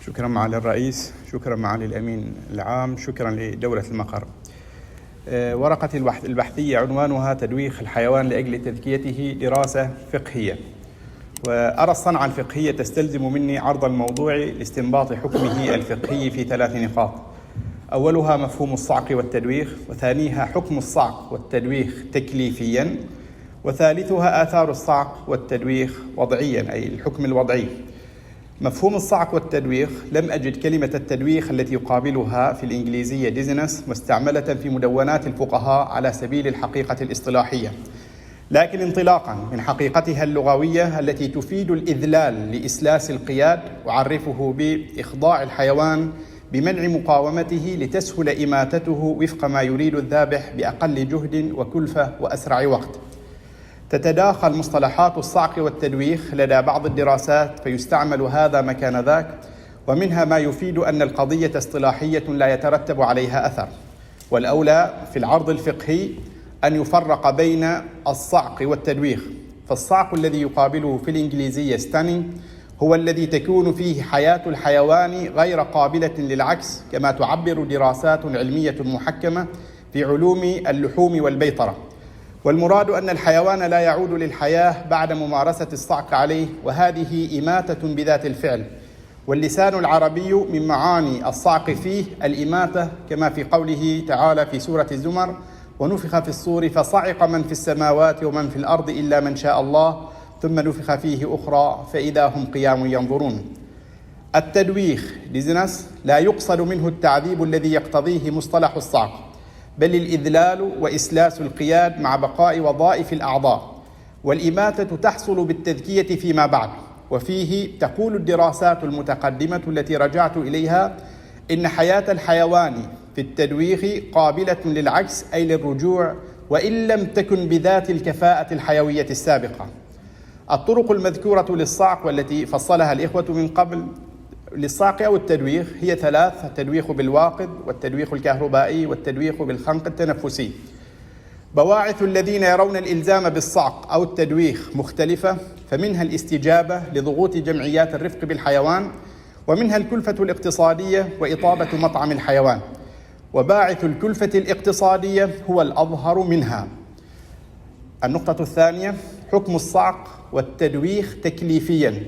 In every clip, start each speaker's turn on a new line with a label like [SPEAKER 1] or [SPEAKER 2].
[SPEAKER 1] شكرا معالي الرئيس، شكرا معالي الأمين العام، شكرا لدولة المقر. ورقة البحثية عنوانها تدويخ الحيوان لأجل تذكيته دراسة فقهية. وأرى الصنعة الفقهية تستلزم مني عرض الموضوع لاستنباط حكمه الفقهي في 3 نقاط. أولها مفهوم الصعق والتدويخ، وثانيها حكم الصعق والتدويخ تكليفيا، وثالثها آثار الصعق والتدويخ وضعيا أي الحكم الوضعي. مفهوم الصعق والتدويخ لم أجد كلمة التدويخ التي يقابلها في الإنجليزية ديزنس مستعملة في مدونات الفقهاء على سبيل الحقيقة الاصطلاحية، لكن انطلاقا من حقيقتها اللغوية التي تفيد الإذلال لإسلاس القياد، أعرفه بإخضاع الحيوان بمنع مقاومته لتسهل إماتته وفق ما يريد الذابح بأقل جهد وكلفة وأسرع وقت. تتداخل مصطلحات الصعق والتدويخ لدى بعض الدراسات فيستعمل هذا مكان ذاك، ومنها ما يفيد أن القضية اصطلاحية لا يترتب عليها أثر. والأولى في العرض الفقهي أن يفرق بين الصعق والتدويخ. فالصعق الذي يقابله في الإنجليزية ستانينج هو الذي تكون فيه حياة الحيوان غير قابلة للعكس، كما تعبر دراسات علمية محكمة في علوم اللحوم والبيطرة. والمراد أن الحيوان لا يعود للحياة بعد ممارسة الصعق عليه، وهذه إماتة بذات الفعل. واللسان العربي من معاني الصعق فيه الإماتة، كما في قوله تعالى في سورة الزمر: ونفخ في الصور فصعق من في السماوات ومن في الأرض إلا من شاء الله ثم نفخ فيه أخرى فإذا هم قيام ينظرون. التدويخ ديزنس لا يقصد منه التعذيب الذي يقتضيه مصطلح الصعق، بل الإذلال وإسلاس القياد مع بقاء وظائف الأعضاء. والإماتة تحصل بالتذكية فيما بعد. وفيه تقول الدراسات المتقدمة التي رجعت إليها إن حياة الحيوان في التدويخ قابلة للعكس أي للرجوع، وإن لم تكن بذات الكفاءة الحيوية السابقة. الطرق المذكورة للصعق والتي فصلها الإخوة من قبل للصعق أو التدويخ هي 3: التدويخ بالواقد، والتدويخ الكهربائي، والتدويخ بالخنق التنفسي. بواعث الذين يرون الإلزام بالصعق أو التدويخ مختلفة، فمنها الاستجابة لضغوط جمعيات الرفق بالحيوان، ومنها الكلفة الاقتصادية وإطابة مطعم الحيوان. وباعث الكلفة الاقتصادية هو الأظهر منها. النقطة الثانية: حكم الصعق والتدويخ تكليفيا.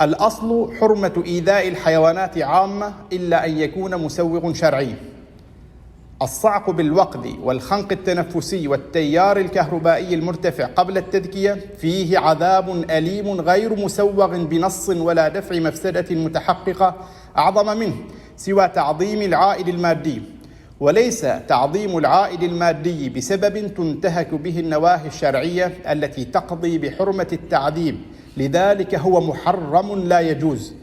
[SPEAKER 1] الأصل حرمة إيذاء الحيوانات عامة إلا أن يكون مسوغ شرعي. الصعق بالوقد والخنق التنفسي والتيار الكهربائي المرتفع قبل التذكية فيه عذاب أليم غير مسوغ بنص ولا دفع مفسدة متحققة أعظم منه سوى تعظيم العائد المادي، وليس تعظيم العائد المادي بسبب تنتهك به النواهي الشرعية التي تقضي بحرمة التعذيب، لذلك هو محرم لا يجوز.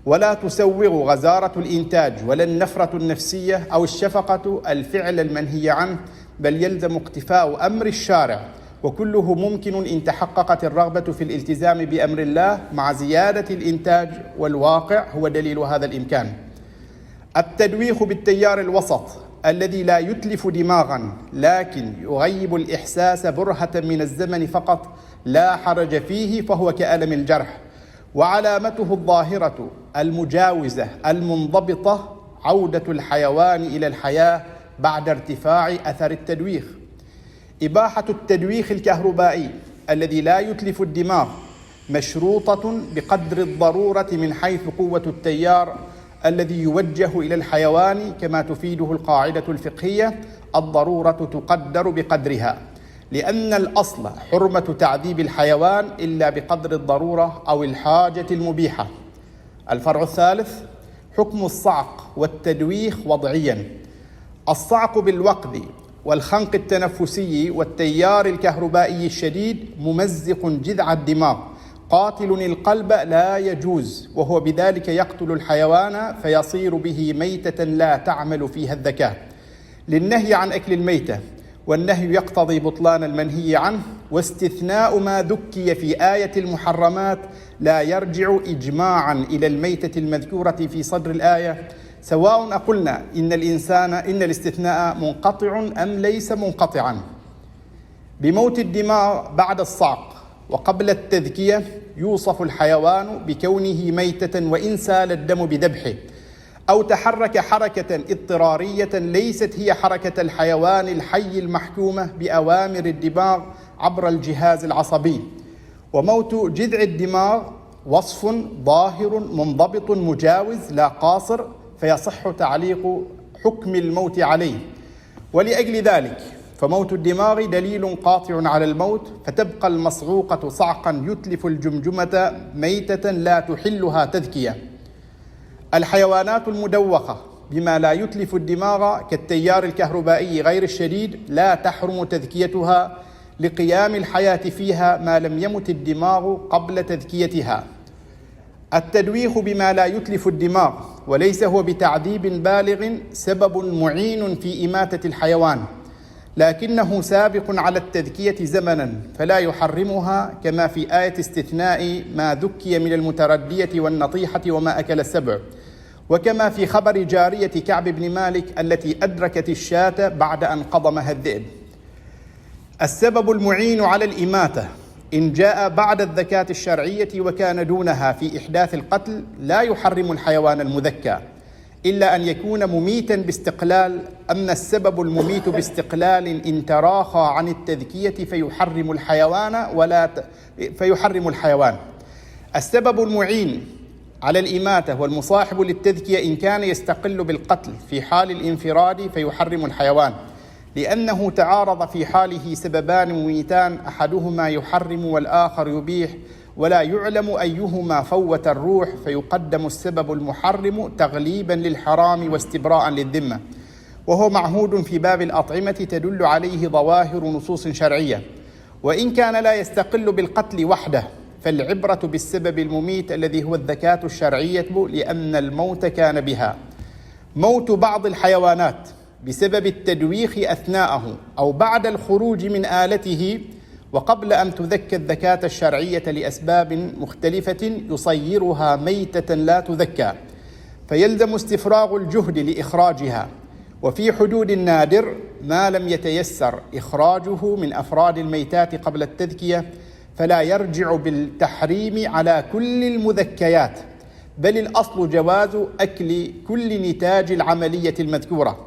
[SPEAKER 1] ولا تسوغ غزارة الإنتاج ولا النفرة النفسية أو الشفقة الفعل المنهي عنه، بل يلزم اقتفاء أمر الشارع، وكله ممكن إن تحققت الرغبة في الالتزام بأمر الله مع زيادة الإنتاج، والواقع هو دليل هذا الإمكان. التدويخ بالتيار الوسط الذي لا يتلف دماغا لكن يغيب الإحساس برهة من الزمن فقط لا حرج فيه، فهو كألم الجرح. وعلامته الظاهرة المجاوزة المنضبطة عودة الحيوان إلى الحياة بعد ارتفاع أثر التدويخ. إباحة التدويخ الكهربائي الذي لا يتلف الدماغ مشروطة بقدر الضرورة من حيث قوة التيار الذي يوجه إلى الحيوان، كما تفيده القاعدة الفقهية: الضرورة تقدر بقدرها، لأن الأصل حرمة تعذيب الحيوان إلا بقدر الضرورة أو الحاجة المبيحة. الفرع الثالث: حكم الصعق والتدويخ وضعيا. الصعق بالوقد والخنق التنفسي والتيار الكهربائي الشديد ممزق جذع الدماغ قاتل القلب لا يجوز، وهو بذلك يقتل الحيوان فيصير به ميتة لا تعمل فيها الذكاء، للنهي عن أكل الميتة، والنهي يقتضي بطلان المنهي عنه. واستثناء ما ذكي في آية المحرمات لا يرجع إجماعا إلى الميتة المذكورة في صدر الآية، سواء أقلنا إن الاستثناء منقطع أم ليس منقطعا. بموت الدماغ بعد الصعق وقبل التذكية يوصف الحيوان بكونه ميتة وإن سال الدم بذبحه، أو تحرك حركة اضطرارية ليست هي حركة الحيوان الحي المحكومة بأوامر الدماغ عبر الجهاز العصبي. وموت جذع الدماغ وصف ظاهر منضبط مجاوز لا قاصر، فيصح تعليق حكم الموت عليه. ولأجل ذلك فموت الدماغ دليل قاطع على الموت، فتبقى المصعوقة صعقا يتلف الجمجمة ميتة لا تحلها تذكية. الحيوانات المدوخة بما لا يتلف الدماغ كالتيار الكهربائي غير الشديد لا تحرم تذكيتها لقيام الحياة فيها ما لم يمت الدماغ قبل تذكيتها. التدويخ بما لا يتلف الدماغ وليس هو بتعذيب بالغ سبب معين في إماتة الحيوان، لكنه سابق على التذكية زمنا فلا يحرمها، كما في آية استثناء ما ذكي من المتردية والنطيحة وما أكل السبع، وكما في خبر جارية كعب بن مالك التي أدركت الشاة بعد أن قضمها الذئب. السبب المعين على الإماتة إن جاء بعد الذكاة الشرعية وكان دونها في إحداث القتل لا يحرم الحيوان المذكى إلا أن يكون مميتا باستقلال. أما السبب المميت باستقلال إن تراخى عن التذكية فيحرم الحيوان. السبب المعين على الإماتة والمصاحب للتذكية إن كان يستقل بالقتل في حال الانفراد فيحرم الحيوان، لأنه تعارض في حاله سببان مميتان أحدهما يحرم والآخر يبيح، ولا يعلم أيهما فوت الروح، فيقدم السبب المحرم تغليبا للحرام واستبراء للذمة. وهو معهود في باب الأطعمة تدل عليه ظواهر نصوص شرعية. وإن كان لا يستقل بالقتل وحده فالعبرة بالسبب المميت الذي هو الذكاة الشرعية، لأن الموت كان بها. موت بعض الحيوانات بسبب التدويخ أثناءه أو بعد الخروج من آلته وقبل أن تذكى الذكاة الشرعية لأسباب مختلفة يصيرها ميتة لا تذكى، فيلزم استفراغ الجهد لإخراجها. وفي حدود النادر ما لم يتيسر إخراجه من أفراد الميتات قبل التذكية فلا يرجع بالتحريم على كل المذكيات، بل الأصل جواز أكل كل نتاج العملية المذكورة.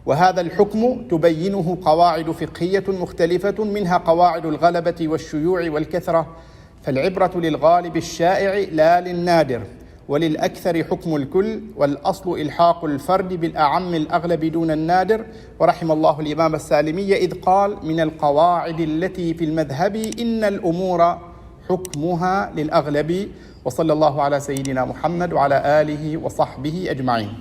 [SPEAKER 1] وهذا الحكم تبينه قواعد فقهية مختلفة، منها قواعد الغلبة والشيوع والكثرة، فالعبرة للغالب الشائع لا للنادر، وللأكثر حكم الكل، والأصل إلحاق الفرد بالأعم الأغلب دون النادر. ورحم الله الإمام السالمي إذ قال: من القواعد التي في المذهب إن الأمور حكمها للأغلب. وصلى الله على سيدنا محمد وعلى آله وصحبه أجمعين.